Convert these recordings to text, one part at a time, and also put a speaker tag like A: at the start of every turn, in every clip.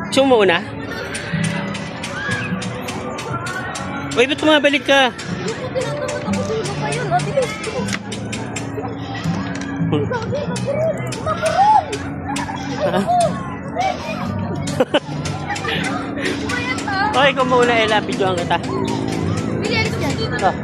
A: Sumo na? Uy, ba't tumabalik ka? Okay, kung muna videoan kita. Ah.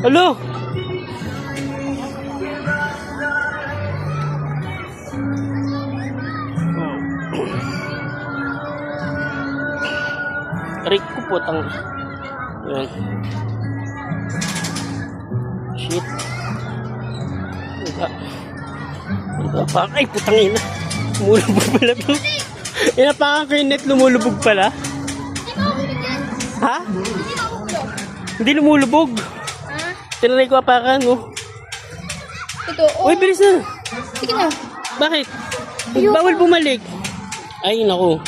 A: Hello. Tarik ko po tang. Yan. Shit. Ay, putang ina. Lumulubog pala to. Inapakan ko yung net, lumulubog pala. Ha? Hindi lumulubog. Tinanay ko apakan mo.
B: Totoo.
A: Uy, bilis na.
B: Sige na.
A: Bakit? Bawal bumalik. Ay, naku.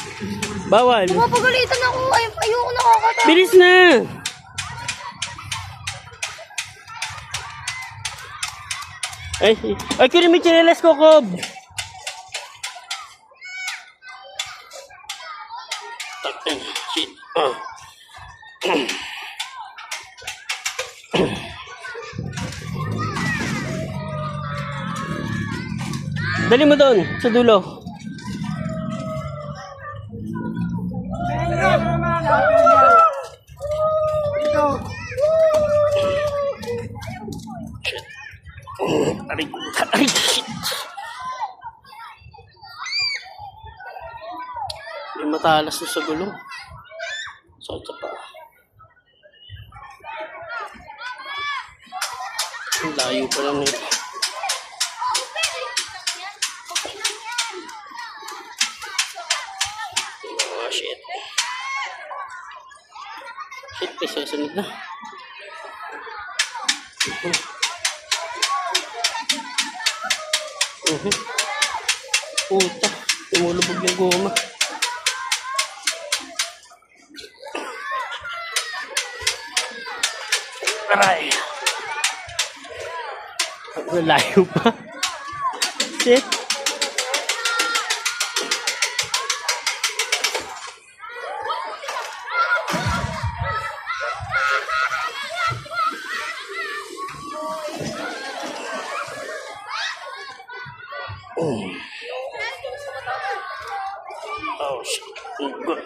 A: Bawal.
B: Mapagalitan ako. Ayoko nakakata.
A: Bilis na. Ay, kini may chinelas ko, Kob. Shit. Dali mo doon, sa dulo. Aray, shit. May matalas na sa gulong. Sakit pa. Ang layo pa lang nito. Oh, shit. Shit, may sasunod na. Puta, tumulubog yung goma. Aray. Layo pa. Shit. Oh shit. Good.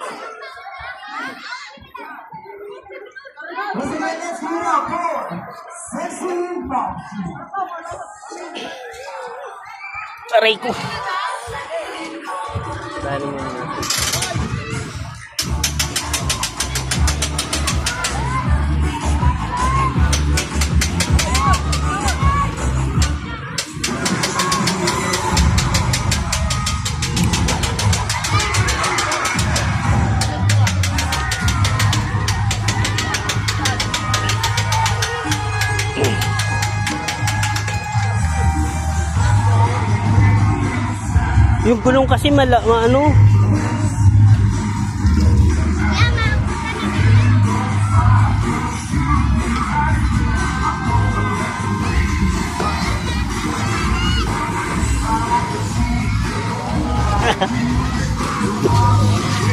A: Aray ko. Dali mo na. Yung gulong kasi ano.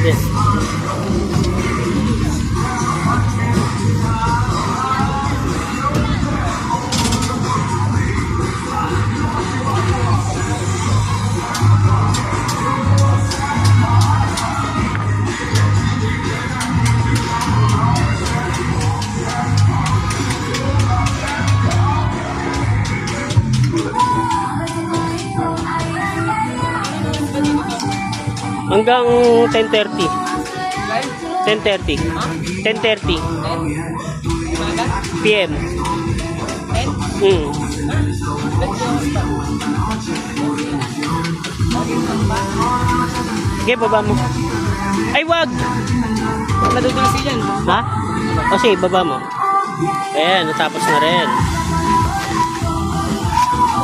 A: Yes. Hanggang 10:30. 10:30. 10:30 PM. Okay, baba mo. Ay, wag!
C: Nadudulas yan.
A: Ha? O sige, baba mo. Ayan, natapos na rin.